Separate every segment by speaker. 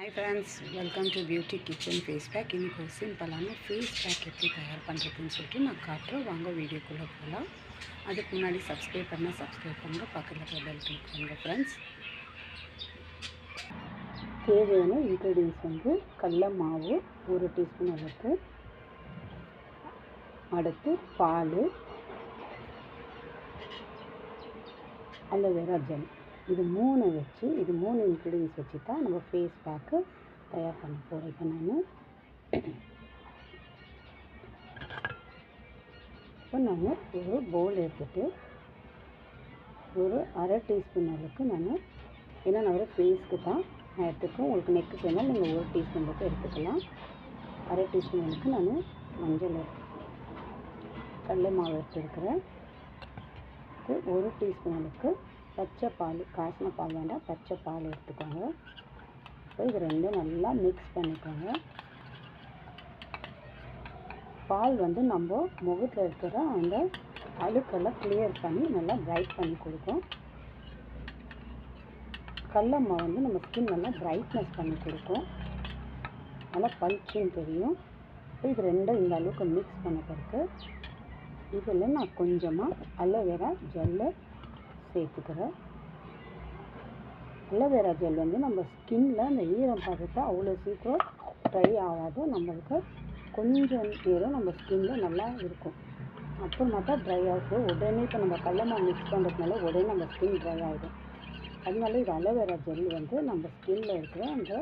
Speaker 1: Hi friends, welcome to Beauty Kitchen Face Pack. இன்னைக்கு ஒரு சிம்பிளான ஃபேஸ் பேக் எப்படி தயார் பண்ணுறதுன்னு சொல்லிட்டு நான் காட்டுறேன். வாங்க வீடியோக்குள்ளே போகலாம். அதுக்கு முன்னாடி சப்ஸ்கிரைப் பண்ணுங்கள், பக்கத்தில் பெல் கிளிக் பண்ணுங்கள் ஃப்ரெண்ட்ஸ். தேவையான இன்க்ரீடியன்ஸ் வந்து கடல மாவு 1 டீஸ்பூன் அளவுக்கு, அடுத்து பால், அலோவேரா ஜெல், இது 3 இன்க்ரீடியன்ஸ் வச்சு தான் நம்ம ஃபேஸ் பேக்கு தயார் பண்ண போகிறேன். இப்போ நான் ஒரு பவுல் எடுத்துகிட்டு ஒரு அரை டீஸ்பூன் அளவுக்கு ஏன்னா நான் ஒரு ஃபேஸ்க்கு தான் நான் எடுத்துக்கேன். உங்களுக்கு நெக்குக்கு வேணால் நீங்கள் 1 டீஸ்பூன் அளவுக்கு எடுத்துக்கலாம். அரை டீஸ்பூன் அளவுக்கு நான் மஞ்சள் கடலை மாவு எடுத்துருக்கிறேன். 1 டீஸ்பூன் அளவுக்கு பச்சை பால், காய்ச்சின பால் வேண்டாம், பச்சை பால் எடுத்துக்கோங்க. இப்போ இது ரெண்டும் நல்லா மிக்ஸ் பண்ணிக்கோங்க. பால் வந்து நம்ம முகத்தில் இருக்கிற அந்த அழுக்கெல்லாம் கிளியர் பண்ணி நல்லா பிரைட் பண்ணி கொடுக்கும். கடல மாவு வந்து நம்ம ஸ்கின் நல்லா பிரைட்னஸ் பண்ணி கொடுக்கும், நல்லா பளிச்சுன்னு தெரியும். இப்போ இது ரெண்டும் இந்த அளவுக்கு மிக்ஸ் பண்ண பிறகு இதில் நான் கொஞ்சமாக அலோவேரா ஜெல்லை சேர்த்துக்கிறேன். அலோவேரா ஜெல் வந்து நம்ம ஸ்கின்னில் அந்த ஈரம் பதத்தை அவ்வளோ சீக்கிரம் ட்ரை ஆகாது. நம்மளுக்கு கொஞ்சம் நேரம் நம்ம ஸ்கின்னில் நல்லா இருக்கும், அப்புறமா தான் ட்ரை ஆகுது. உடனே இப்போ நம்ம கடல மாவு மிக்ஸ் பண்ணுறதுனால உடனே நம்ம ஸ்கின் ட்ரை ஆகிடும். அதனால இது அலோவேரா ஜெல் வந்து நம்ம ஸ்கின்னில் இருக்கிற அந்த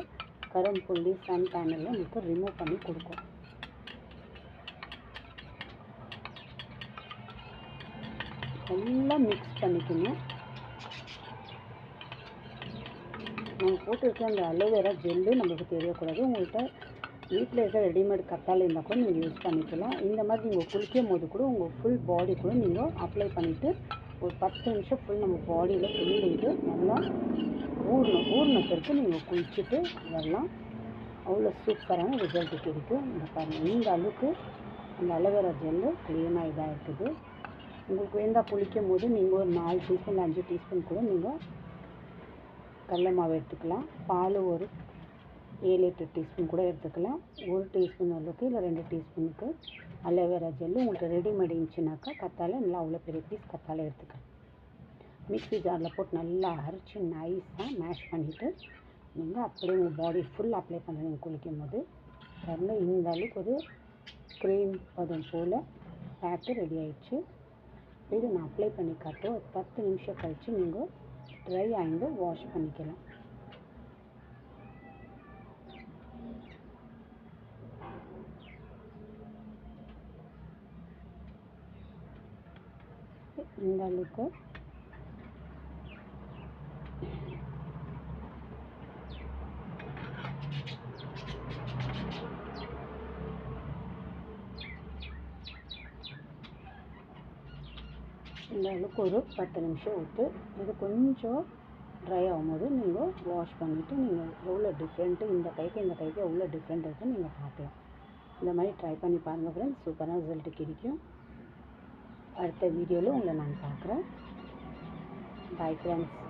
Speaker 1: கரும்புள்ளி, சன் டேனெல்லாம் நமக்கு ரிமூவ் பண்ணி கொடுக்கும். நல்லா மிக்ஸ் பண்ணிக்கணும். நம்ம போட்டுருக்க அந்த அலோவேரா ஜெல்லு நம்மளுக்கு தெரியக்கூடாது. உங்கள்கிட்ட வீட்டில் இருக்க ரெடிமேட் கத்தாழை இருந்தால் கூட நீங்கள் யூஸ் பண்ணிக்கலாம். இந்த மாதிரி நீங்கள் குளிக்கும் போது கூட உங்கள் ஃபுல் பாடி கூட நீங்கள் அப்ளை பண்ணிவிட்டு ஒரு 10 நிமிஷம் ஃபுல் நம்ம பாடியில் ஃபுல் இது நல்லா ஊறினத்திற்கு நீங்கள் குளிச்சுட்டு வரலாம். அவ்வளோ சூப்பரான ரிசல்ட் கிடைக்கும். இந்த பாருங்கள், இந்த அளவுக்கு அந்த அலோவேரா ஜெல்லு க்ளீனாக இதாக இருக்குது. உங்களுக்கு வேண்டாம் குளிக்கும் போது நீங்கள் ஒரு 4 டீஸ்பூன் 5 டீஸ்பூன் கூட நீங்கள் கடல மாவு எடுத்துக்கலாம். பால் ஒரு 7-8 டீஸ்பூன் கூட எடுத்துக்கலாம். 1 டீஸ்பூன் அளவுக்கு இல்லை 2 டீஸ்பூனுக்கு அலோவேரா ஜெல்லு உங்களுக்கு ரெடிமேட் இருந்துச்சுனாக்கா கத்தாழை நல்லா அவ்வளோ பெரிய பீஸ் கத்தாழை எடுத்துக்கலாம். மிக்ஸி ஜாரில் போட்டு நல்லா அரைச்சி நைஸாக மேஷ் பண்ணிவிட்டு நீங்கள் அப்படியே உங்கள் பாடி ஃபுல் அப்ளை பண்ணுறீங்க குளிக்கும் போது. பாருங்கள், இந்த அளவுக்கு ஒரு க்ரீம் பதம் போல் பேக்கு ரெடி ஆகிடுச்சு. இது நான் அப்ளை பண்ணி காட்டுறேன். ஒரு 10 நிமிஷம் கழித்து நீங்கள் ட்ரை ஆகிட்டு வாஷ் பண்ணிக்கலாம். இந்த அளவுக்கு ஒரு 10 நிமிஷம் விட்டு இது கொஞ்சம் ட்ரை ஆகும்போது நீங்கள் வாஷ் பண்ணிவிட்டு நீங்கள் எவ்வளோ டிஃப்ரெண்ட்டு இந்த கைக்கு எவ்வளோ டிஃப்ரெண்ட் இருக்குன்னு நீங்கள் பார்க்கலாம். இந்த மாதிரி ட்ரை பண்ணி பாருங்கள் ஃப்ரெண்ட்ஸ், சூப்பரான ரிசல்ட்டு கிடைக்கும். அடுத்த வீடியோவில் உங்களை நான் பார்க்குறேன். Bye friends.